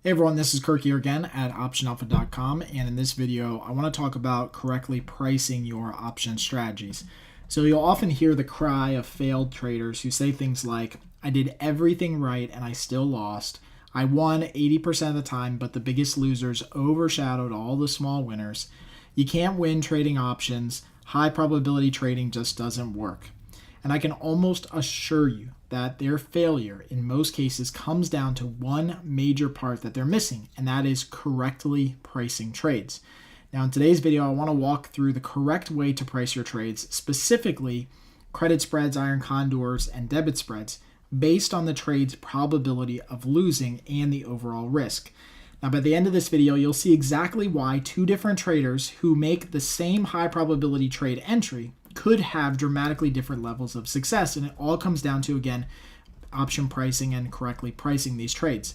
Hey everyone, this is Kirk here again at OptionAlpha.com, and in this video I want to talk about correctly pricing your option strategies. So you'll often hear the cry of failed traders who say things like, I did everything right and I still lost. I won 80% of the time, but the biggest losers overshadowed all the small winners. You can't win trading options. High probability trading just doesn't work. And I can almost assure you that their failure in most cases comes down to one major part that they're missing, and that is correctly pricing trades. Now in today's video, I want to walk through the correct way to price your trades, specifically credit spreads, iron condors, and debit spreads, based on the trade's probability of losing and the overall risk. Now by the end of this video, you'll see exactly why two different traders who make the same high probability trade entry could have dramatically different levels of success, and it all comes down to, again, option pricing and correctly pricing these trades.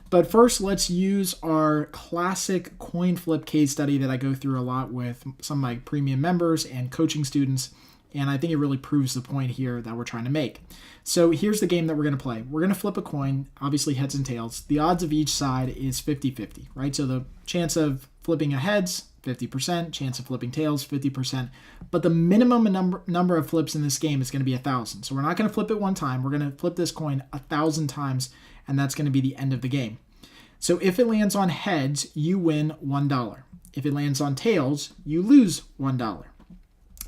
But first, let's use our classic coin flip case study that I go through a lot with some of my premium members and coaching students, and I think it really proves the point here that we're trying to make. So here's the game that we're going to play. We're going to flip a coin, obviously heads and tails. The odds of each side is 50-50, right? So the chance of flipping a heads, 50%, chance of flipping tails, 50%. But the minimum number of flips in this game is going to be 1,000. So we're not going to flip it one time. We're going to flip this coin 1,000 times, and that's going to be the end of the game. So if it lands on heads, you win $1. If it lands on tails, you lose $1.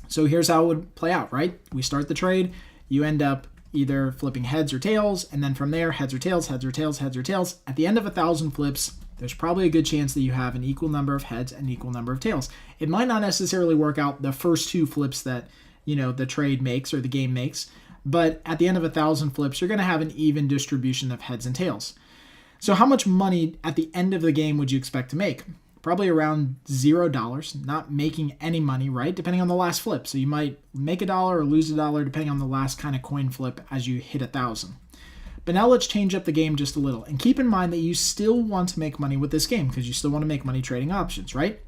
So here's how it would play out, right? We start the trade. You end up either flipping heads or tails, and then from there, heads or tails, heads or tails, heads or tails. At the end of 1,000 flips, there's probably a good chance that you have an equal number of heads and equal number of tails. It might not necessarily work out the first two flips that, the trade makes or the game makes, but at the end of 1,000 flips, you're going to have an even distribution of heads and tails. So how much money at the end of the game would you expect to make? Probably around $0, not making any money, right? Depending on the last flip. So you might make $1 or lose $1 depending on the last kind of coin flip as you hit 1,000. But now let's change up the game just a little. And keep in mind that you still want to make money with this game because you still want to make money trading options, right?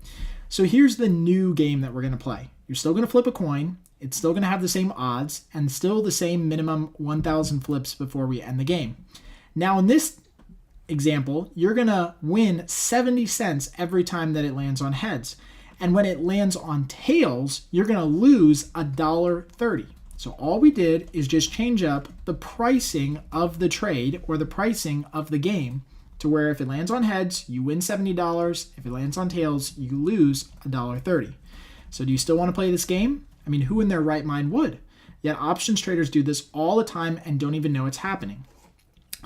So here's the new game that we're going to play. You're still going to flip a coin. It's still going to have the same odds and still the same minimum 1,000 flips before we end the game. Now in this example, you're going to win 70 cents every time that it lands on heads. And when it lands on tails, you're going to lose $1.30. So all we did is just change up the pricing of the trade or the pricing of the game to where if it lands on heads, you win $70. If it lands on tails, you lose $1.30. So do you still want to play this game? I mean, who in their right mind would? Yet options traders do this all the time and don't even know it's happening.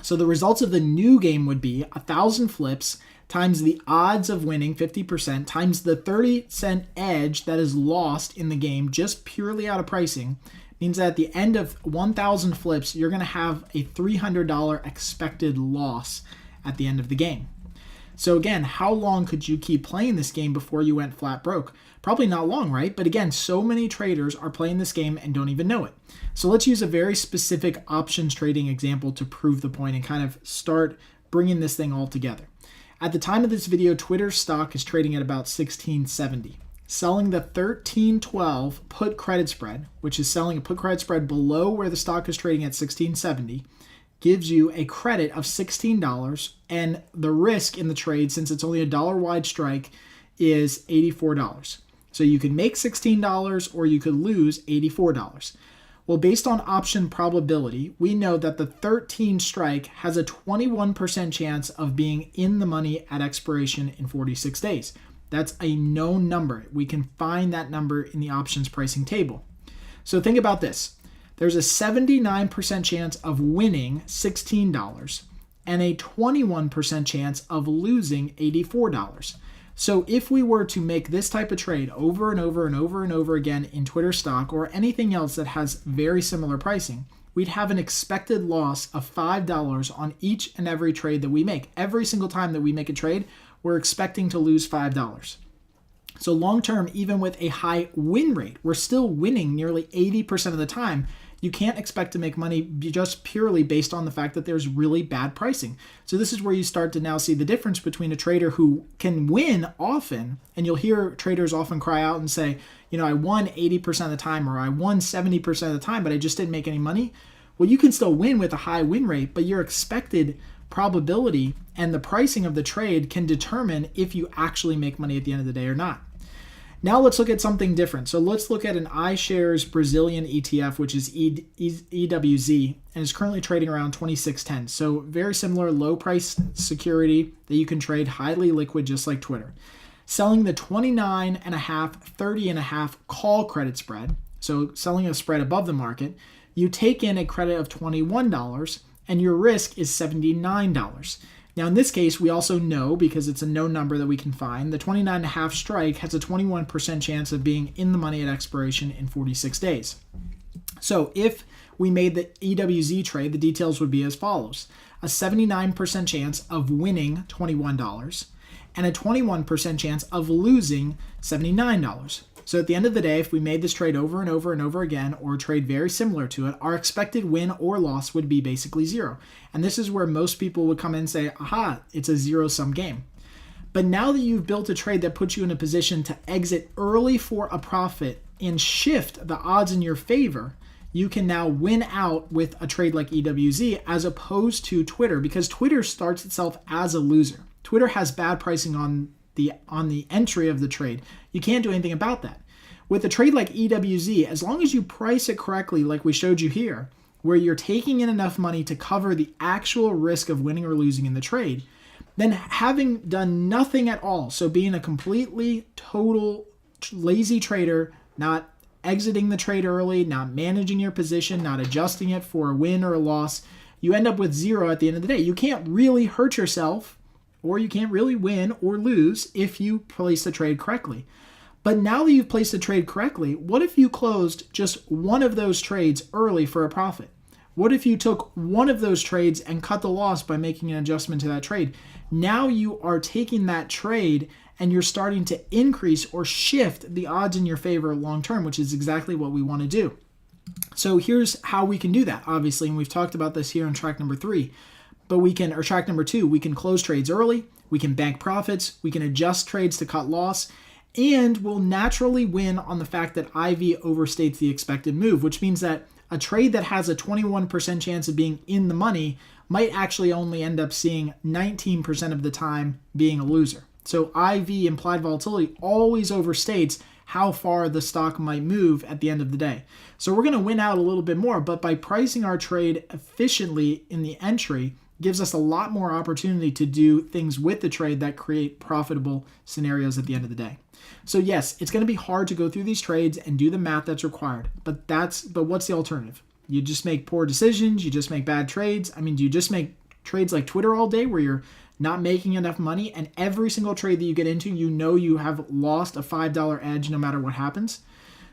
So the results of the new game would be 1,000 flips times the odds of winning 50% times the 30-cent edge that is lost in the game just purely out of pricing means that at the end of 1,000 flips, you're going to have a $300 expected loss at the end of the game. So again, how long could you keep playing this game before you went flat broke? Probably not long, right? But again, so many traders are playing this game and don't even know it. So let's use a very specific options trading example to prove the point and kind of start bringing this thing all together. At the time of this video, Twitter stock is trading at about 1670. Selling the 1312 put credit spread, which is selling a put credit spread below where the stock is trading at 1670, gives you a credit of $16, and the risk in the trade, since it's only a dollar wide strike, is $84. So you could make $16 or you could lose $84. Well, based on option probability, we know that the 13 strike has a 21% chance of being in the money at expiration in 46 days. That's a known number. We can find that number in the options pricing table. So think about this. There's a 79% chance of winning $16 and a 21% chance of losing $84. So if we were to make this type of trade over and over and over and over again in Twitter stock or anything else that has very similar pricing, we'd have an expected loss of $5 on each and every trade that we make. Every single time that we make a trade, we're expecting to lose $5. So long term, even with a high win rate, we're still winning nearly 80% of the time. You can't expect to make money just purely based on the fact that there's really bad pricing. So this is where you start to now see the difference between a trader who can win often, and you'll hear traders often cry out and say, I won 80% of the time or I won 70% of the time, but I just didn't make any money. Well, you can still win with a high win rate, but your expected probability and the pricing of the trade can determine if you actually make money at the end of the day or not. Now let's look at something different. So let's look at an iShares Brazilian ETF, which is EWZ, and is currently trading around 26.10. So very similar, low price security that you can trade, highly liquid, just like Twitter. Selling the 29.5, 30.5 call credit spread, so selling a spread above the market, you take in a credit of $21 and your risk is $79. Now, in this case, we also know, because it's a known number that we can find, the 29.5 strike has a 21% chance of being in the money at expiration in 46 days. So if we made the EWZ trade, the details would be as follows. A 79% chance of winning $21 and a 21% chance of losing $79. So at the end of the day, if we made this trade over and over and over again, or a trade very similar to it, our expected win or loss would be basically zero. And this is where most people would come in and say, aha, it's a zero-sum game. But now that you've built a trade that puts you in a position to exit early for a profit and shift the odds in your favor, you can now win out with a trade like EWZ as opposed to Twitter, because Twitter starts itself as a loser. Twitter has bad pricing on the entry of the trade. You can't do anything about that. With a trade like EWZ, as long as you price it correctly, like we showed you here, where you're taking in enough money to cover the actual risk of winning or losing in the trade, then having done nothing at all, so being a completely total lazy trader, not exiting the trade early, not managing your position, not adjusting it for a win or a loss, you end up with zero at the end of the day. You can't really hurt yourself, or you can't really win or lose if you place the trade correctly. But now that you've placed the trade correctly, what if you closed just one of those trades early for a profit? What if you took one of those trades and cut the loss by making an adjustment to that trade? Now you are taking that trade and you're starting to increase or shift the odds in your favor long term, which is exactly what we want to do. So here's how we can do that, obviously, and we've talked about this here on track number 3. But or track number 2, we can close trades early, we can bank profits, we can adjust trades to cut loss, and we'll naturally win on the fact that IV overstates the expected move, which means that a trade that has a 21% chance of being in the money might actually only end up seeing 19% of the time being a loser. So IV, implied volatility, always overstates how far the stock might move at the end of the day. So we're going to win out a little bit more, but by pricing our trade efficiently in the entry, gives us a lot more opportunity to do things with the trade that create profitable scenarios at the end of the day. So yes, it's going to be hard to go through these trades and do the math that's required, but what's the alternative? You just make poor decisions, you just make bad trades. I mean, do you just make trades like Twitter all day where you're not making enough money and every single trade that you get into, you know you have lost a $5 edge no matter what happens?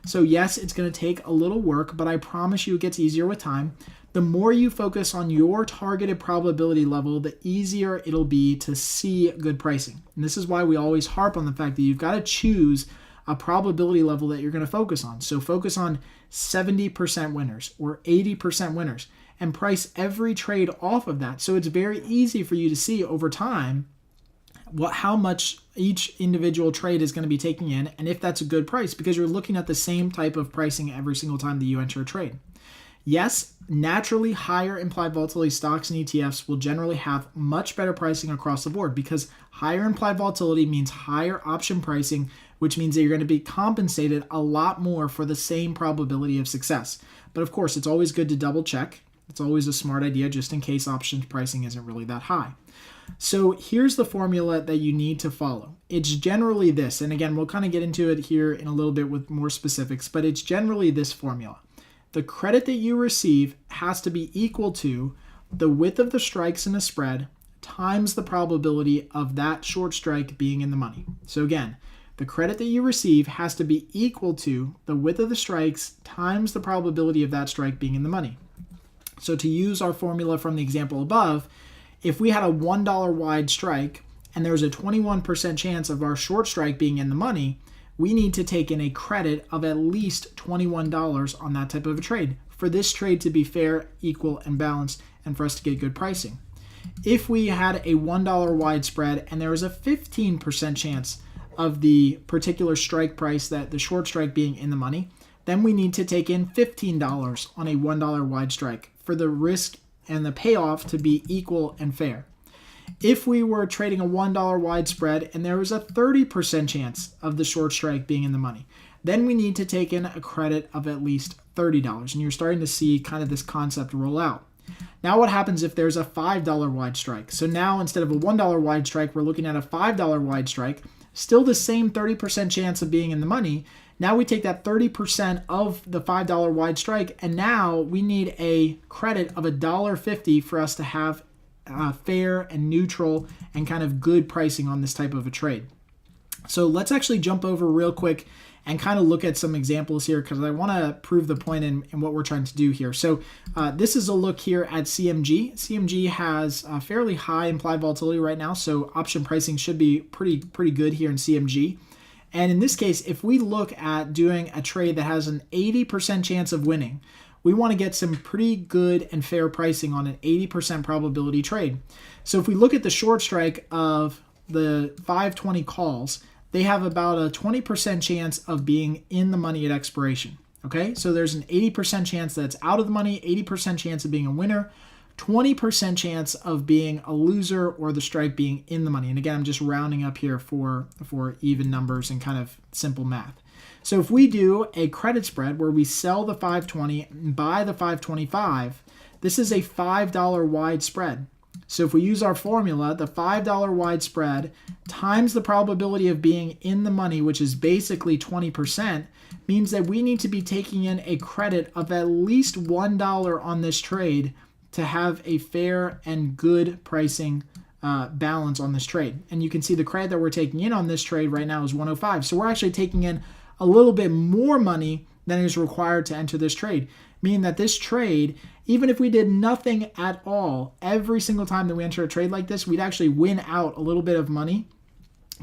So yes, it's going to take a little work, but I promise you it gets easier with time. The more you focus on your targeted probability level, the easier it'll be to see good pricing. And this is why we always harp on the fact that you've got to choose a probability level that you're going to focus on. So focus on 70% winners or 80% winners and price every trade off of that. So it's very easy for you to see over time how much each individual trade is going to be taking in and if that's a good price, because you're looking at the same type of pricing every single time that you enter a trade. Yes, naturally higher implied volatility stocks and ETFs will generally have much better pricing across the board, because higher implied volatility means higher option pricing, which means that you're going to be compensated a lot more for the same probability of success. But of course, it's always good to double check. It's always a smart idea just in case option pricing isn't really that high. So here's the formula that you need to follow. It's generally this, and again, we'll kind of get into it here in a little bit with more specifics, but it's generally this formula. The credit that you receive has to be equal to the width of the strikes in a spread times the probability of that short strike being in the money. So again, the credit that you receive has to be equal to the width of the strikes times the probability of that strike being in the money. So to use our formula from the example above, if we had a $1 wide strike and there's a 21% chance of our short strike being in the money, we need to take in a credit of at least $21 on that type of a trade for this trade to be fair, equal, and balanced, and for us to get good pricing. If we had a $1 wide spread and there was a 15% chance of the particular strike price, that the short strike being in the money, then we need to take in $15 on a $1 wide strike for the risk and the payoff to be equal and fair. If we were trading a $1 wide spread and there was a 30% chance of the short strike being in the money, then we need to take in a credit of at least $30. And you're starting to see kind of this concept roll out. Now what happens if there's a $5 wide strike? So now instead of a $1 wide strike, we're looking at a $5 wide strike, still the same 30% chance of being in the money. Now we take that 30% of the $5 wide strike, and now we need a credit of $1.50 for us to have fair and neutral and kind of good pricing on this type of a trade. So let's actually jump over real quick and kind of look at some examples here because I want to prove the point in what we're trying to do here. So this is a look here at CMG. CMG has a fairly high implied volatility right now, so option pricing should be pretty good here in CMG. And in this case, if we look at doing a trade that has an 80% chance of winning, we want to get some pretty good and fair pricing on an 80% probability trade. So if we look at the short strike of the 520 calls, they have about a 20% chance of being in the money at expiration. Okay, so there's an 80% chance that it's out of the money, 80% chance of being a winner, 20% chance of being a loser or the strike being in the money. And again, I'm just rounding up here for even numbers and kind of simple math. So if we do a credit spread where we sell the 520 and buy the 525, this is a $5 wide spread. So if we use our formula, the $5 wide spread times the probability of being in the money, which is basically 20%, means that we need to be taking in a credit of at least $1 on this trade to have a fair and good pricing balance on this trade. And you can see the credit that we're taking in on this trade right now is 105. So we're actually taking in a little bit more money than is required to enter this trade, meaning that this trade, even if we did nothing at all, every single time that we enter a trade like this, we'd actually win out a little bit of money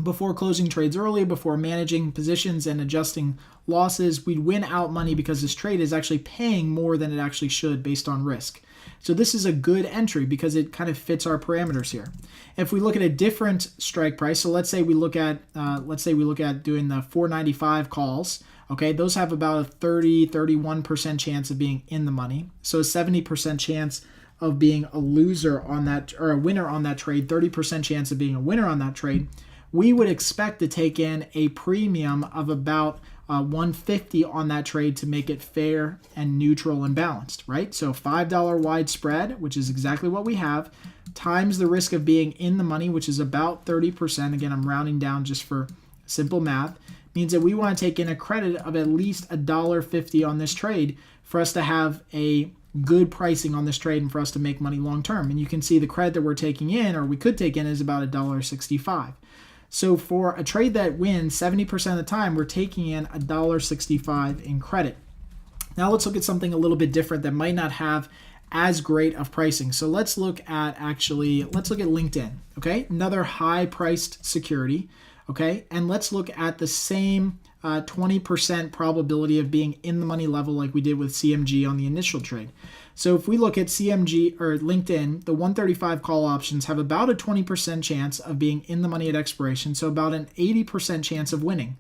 before closing trades early, before managing positions and adjusting losses. We'd win out money because this trade is actually paying more than it actually should based on risk. So this is a good entry because it kind of fits our parameters here. If we look at a different strike price, so let's say we look at doing the 495 calls. Okay, those have about a 31% chance of being in the money. So a 70% chance of being a loser on that, or a winner on that trade, 30% chance of being a winner on that trade. We would expect to take in a premium of about 150 on that trade to make it fair and neutral and balanced, right? So $5 wide spread, which is exactly what we have, times the risk of being in the money, which is about 30%. Again, I'm rounding down just for simple math, means that we want to take in a credit of at least $1.50 on this trade for us to have a good pricing on this trade and for us to make money long term. And you can see the credit that we're taking in, or we could take in, is about $1.65. So for a trade that wins 70% of the time, we're taking in $1.65 in credit. Now let's look at something a little bit different that might not have as great of pricing. So let's look at LinkedIn, okay? Another high priced security, okay? And let's look at the same 20% probability of being in the money level like we did with CMG on the initial trade. So if we look at CMG or LinkedIn, the 135 call options have about a 20% chance of being in the money at expiration, so about an 80% chance of winning.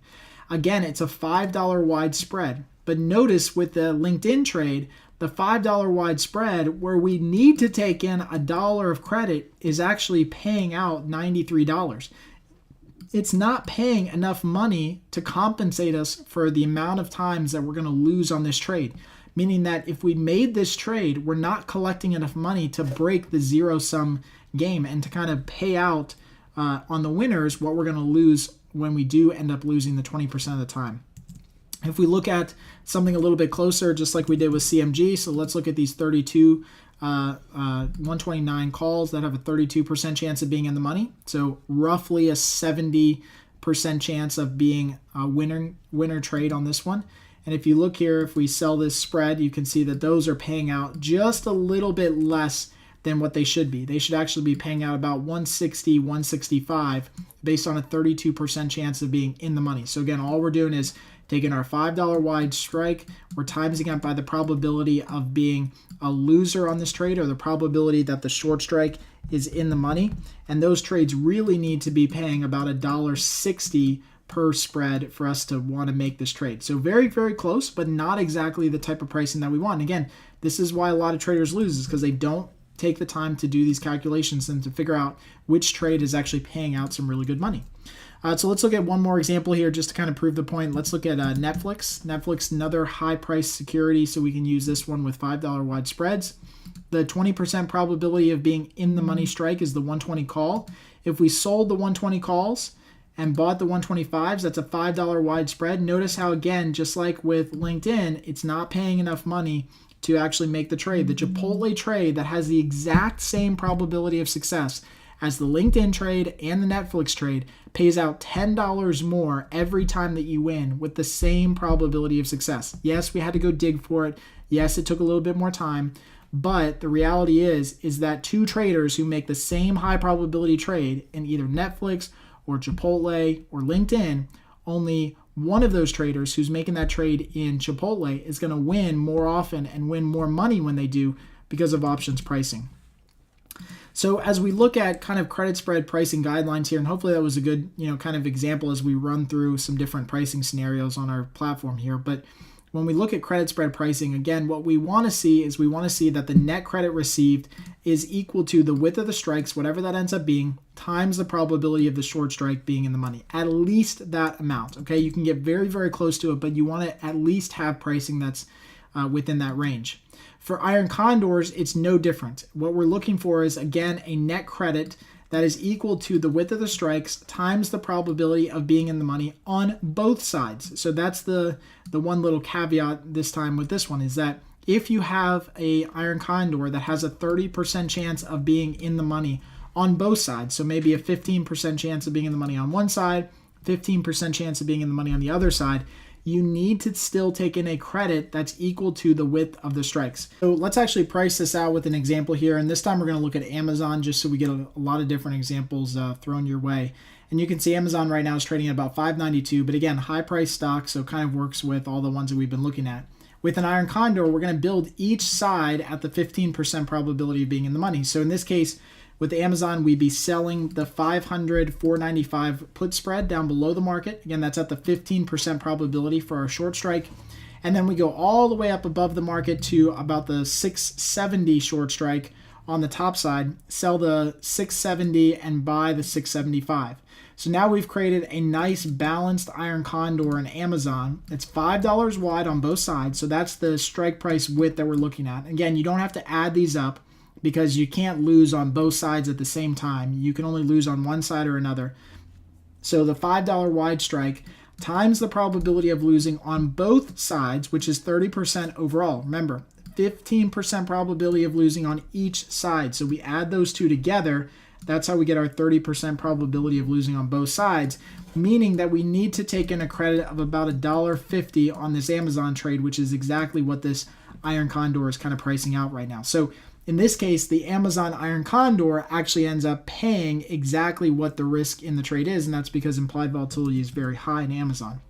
Again, it's a $5 wide spread. But notice with the LinkedIn trade, the $5 wide spread, where we need to take in $1 of credit, is actually paying out $93. It's not paying enough money to compensate us for the amount of times that we're going to lose on this trade. Meaning that if we made this trade, we're not collecting enough money to break the zero-sum game and to kind of pay out on the winners what we're going to lose when we do end up losing the 20% of the time. If we look at something a little bit closer, just like we did with CMG, so let's look at these 129 calls that have a 32% chance of being in the money. So roughly a 70% chance of being a winner trade on this one. And if you look here, if we sell this spread, you can see that those are paying out just a little bit less than what they should be. They should actually be paying out about 160, 165 based on a 32% chance of being in the money. So again, all we're doing is taking our $5 wide strike, we're timesing it by the probability of being a loser on this trade, or the probability that the short strike is in the money. And those trades really need to be paying about $1.60 per spread for us to want to make this trade. So very, very close, but not exactly the type of pricing that we want. And again, this is why a lot of traders lose, is because they don't take the time to do these calculations and to figure out which trade is actually paying out some really good money. So let's look at one more example here just to kind of prove the point. Let's look at Netflix. Netflix, another high price security, so we can use this one with $5 wide spreads. The 20% probability of being in the money strike is the 120 call. If we sold the 120 calls and bought the 125s, that's a $5 wide spread. Notice how, again, just like with LinkedIn, it's not paying enough money to actually make the trade. The Chipotle trade that has the exact same probability of success as the LinkedIn trade and the Netflix trade pays out $10 more every time that you win with the same probability of success. Yes, we had to go dig for it. Yes, it took a little bit more time. But the reality is that two traders who make the same high probability trade in either Netflix or Chipotle or LinkedIn, only one of those traders who's making that trade in Chipotle is going to win more often and win more money when they do because of options pricing. So as we look at kind of credit spread pricing guidelines here, and hopefully that was a good, kind of example as we run through some different pricing scenarios on our platform here. But when we look at credit spread pricing, again, what we want to see is we want to see that the net credit received is equal to the width of the strikes, whatever that ends up being, times the probability of the short strike being in the money. At least that amount, okay? You can get very, very close to it, but you want to at least have pricing that's within that range. For iron condors, it's no different. What we're looking for is, again, a net credit that is equal to the width of the strikes times the probability of being in the money on both sides. So that's the one little caveat this time with this one, is that if you have a iron condor that has a 30% chance of being in the money on both sides, so maybe a 15% chance of being in the money on one side, 15% chance of being in the money on the other side, you need to still take in a credit that's equal to the width of the strikes. So let's actually price this out with an example here. And this time we're going to look at Amazon just so we get a lot of different examples thrown your way. And you can see Amazon right now is trading at about $5.92, but again, high price stock, so it kind of works with all the ones that we've been looking at. With an iron condor, we're going to build each side at the 15% probability of being in the money. So in this case, with Amazon, we'd be selling the 495 put spread down below the market. Again, that's at the 15% probability for our short strike. And then we go all the way up above the market to about the 670 short strike on the top side, sell the 670 and buy the 675. So now we've created a nice balanced iron condor in Amazon. It's $5 wide on both sides. So that's the strike price width that we're looking at. Again, you don't have to add these up, because you can't lose on both sides at the same time. You can only lose on one side or another. So the $5 wide strike times the probability of losing on both sides, which is 30% overall. Remember, 15% probability of losing on each side. So we add those two together. That's how we get our 30% probability of losing on both sides, meaning that we need to take in a credit of about $1.50 on this Amazon trade, which is exactly what this iron condor is kind of pricing out right now. So in this case, the Amazon iron condor actually ends up paying exactly what the risk in the trade is, and that's because implied volatility is very high in Amazon.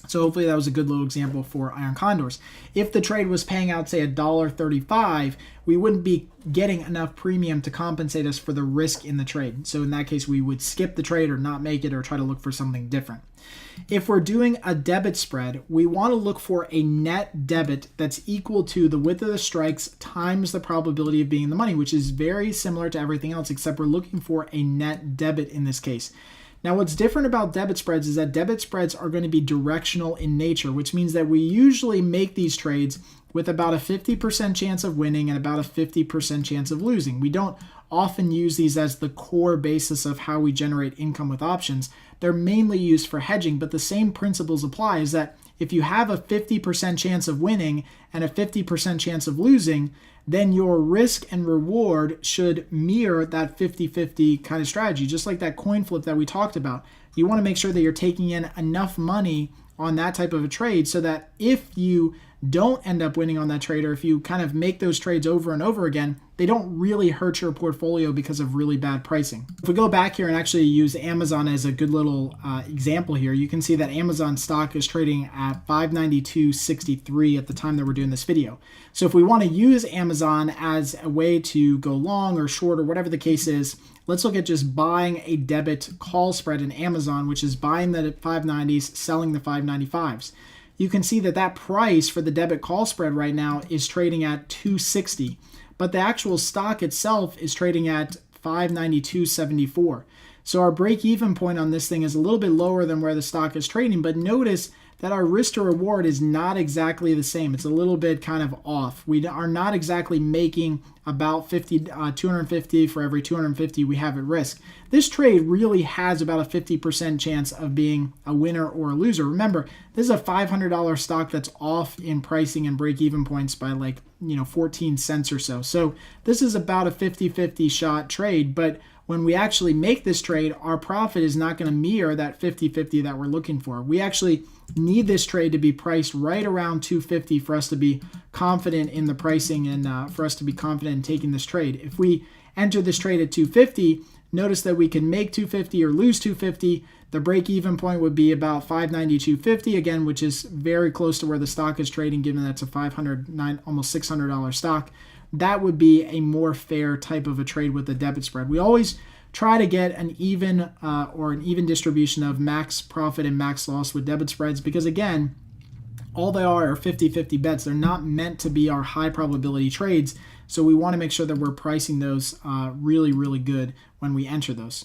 So hopefully that was a good little example for iron condors. If the trade was paying out, say, $1.35, we wouldn't be getting enough premium to compensate us for the risk in the trade. So in that case, we would skip the trade or not make it or try to look for something different. If we're doing a debit spread, we want to look for a net debit that's equal to the width of the strikes times the probability of being in the money, which is very similar to everything else, except we're looking for a net debit in this case. Now, what's different about debit spreads is that debit spreads are going to be directional in nature, which means that we usually make these trades with about a 50% chance of winning and about a 50% chance of losing. We don't often use these as the core basis of how we generate income with options. They're mainly used for hedging, but the same principles apply, is that if you have a 50% chance of winning and a 50% chance of losing, then your risk and reward should mirror that 50-50 kind of strategy, just like that coin flip that we talked about. You want to make sure that you're taking in enough money on that type of a trade so that if you don't end up winning on that trade, or if you kind of make those trades over and over again, they don't really hurt your portfolio because of really bad pricing. If we go back here and actually use Amazon as a good little example here, you can see that Amazon stock is trading at $592.63 at the time that we're doing this video. So if we want to use Amazon as a way to go long or short or whatever the case is, let's look at just buying a debit call spread in Amazon, which is buying the 590s, selling the 595s. You can see that that price for the debit call spread right now is trading at $260. but the actual stock itself is trading at 592.74. So our break-even point on this thing is a little bit lower than where the stock is trading, but notice that our risk to reward is not exactly the same. It's a little bit kind of off. We are not exactly making about 250 for every 250 we have at risk. This trade really has about a 50% chance of being a winner or a loser. Remember, this is a $500 stock that's off in pricing and break-even points by 14 cents or so. So this is about a 50-50 shot trade, but when we actually make this trade, our profit is not going to mirror that 50-50 that we're looking for. We actually need this trade to be priced right around 250 for us to be confident in the pricing and for us to be confident in taking this trade. If we enter this trade at 250, notice that we can make 250 or lose 250. The break-even point would be about 592.50 again, which is very close to where the stock is trading, given that's a almost $600 stock. That would be a more fair type of a trade with the debit spread. We always try to get an even distribution of max profit and max loss with debit spreads because, again, all they are 50-50 bets. They're not meant to be our high probability trades, so we want to make sure that we're pricing those really, really good when we enter those.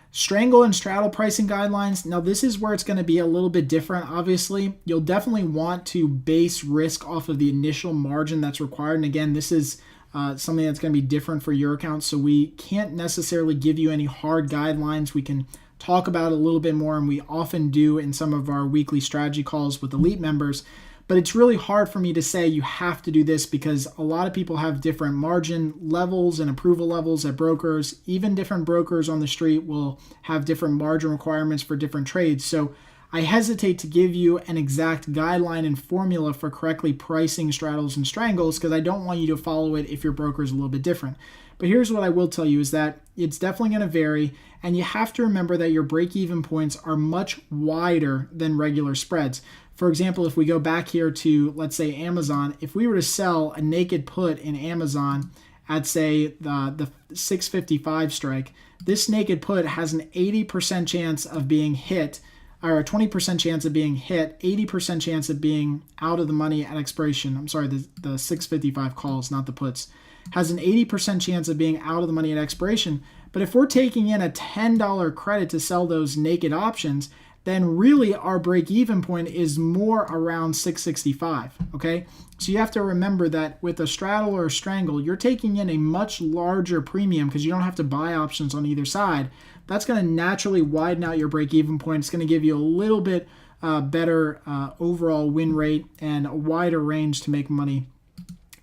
Strangle and straddle pricing guidelines. Now, this is where it's going to be a little bit different. Obviously, you'll definitely want to base risk off of the initial margin that's required. And again, this is something that's going to be different for your account. So we can't necessarily give you any hard guidelines. We can talk about it a little bit more, and we often do in some of our weekly strategy calls with elite members. But it's really hard for me to say you have to do this because a lot of people have different margin levels and approval levels at brokers. Even different brokers on the street will have different margin requirements for different trades. So I hesitate to give you an exact guideline and formula for correctly pricing straddles and strangles because I don't want you to follow it if your broker is a little bit different. But here's what I will tell you is that it's definitely going to vary, and you have to remember that your break-even points are much wider than regular spreads. For example, if we go back here to, let's say, Amazon, if we were to sell a naked put in Amazon at, say, the 655 strike, this naked put has an 80% chance of being hit, or a 20% chance of being hit, 80% chance of being out of the money at expiration. I'm sorry, the 655 calls, not the puts, has an 80% chance of being out of the money at expiration. But if we're taking in a $10 credit to sell those naked options, then really our break-even point is more around 665, okay? So you have to remember that with a straddle or a strangle, you're taking in a much larger premium because you don't have to buy options on either side. That's going to naturally widen out your break-even point. It's going to give you a little bit better overall win rate and a wider range to make money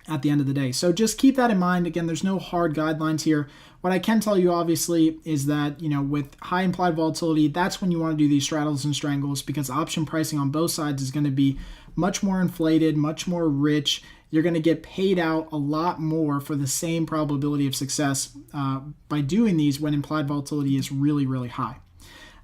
at the end of the day. So just keep that in mind. Again, there's no hard guidelines here. What I can tell you, obviously, is that, with high implied volatility, that's when you want to do these straddles and strangles because option pricing on both sides is going to be much more inflated, much more rich. You're going to get paid out a lot more for the same probability of success by doing these when implied volatility is really, really high.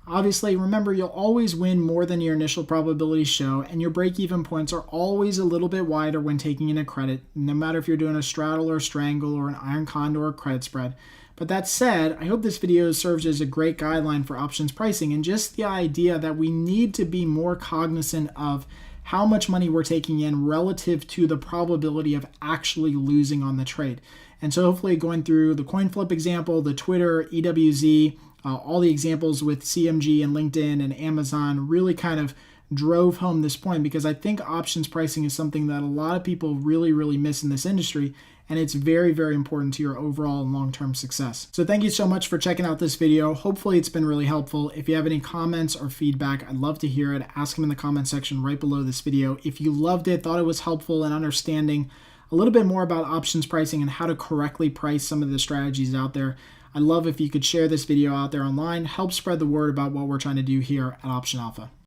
Obviously, remember, you'll always win more than your initial probabilities show, and your break-even points are always a little bit wider when taking in a credit, no matter if you're doing a straddle or a strangle or an iron condor or credit spread. But that said, I hope this video serves as a great guideline for options pricing and just the idea that we need to be more cognizant of how much money we're taking in relative to the probability of actually losing on the trade. And so hopefully going through the coin flip example, the Twitter, EWZ, all the examples with CMG and LinkedIn and Amazon really kind of drove home this point because I think options pricing is something that a lot of people really, really miss in this industry, and it's very, very important to your overall and long-term success. So thank you so much for checking out this video. Hopefully it's been really helpful. If you have any comments or feedback, I'd love to hear it. Ask them in the comment section right below this video. If you loved it, thought it was helpful in understanding a little bit more about options pricing and how to correctly price some of the strategies out there, I'd love if you could share this video out there online, help spread the word about what we're trying to do here at Option Alpha.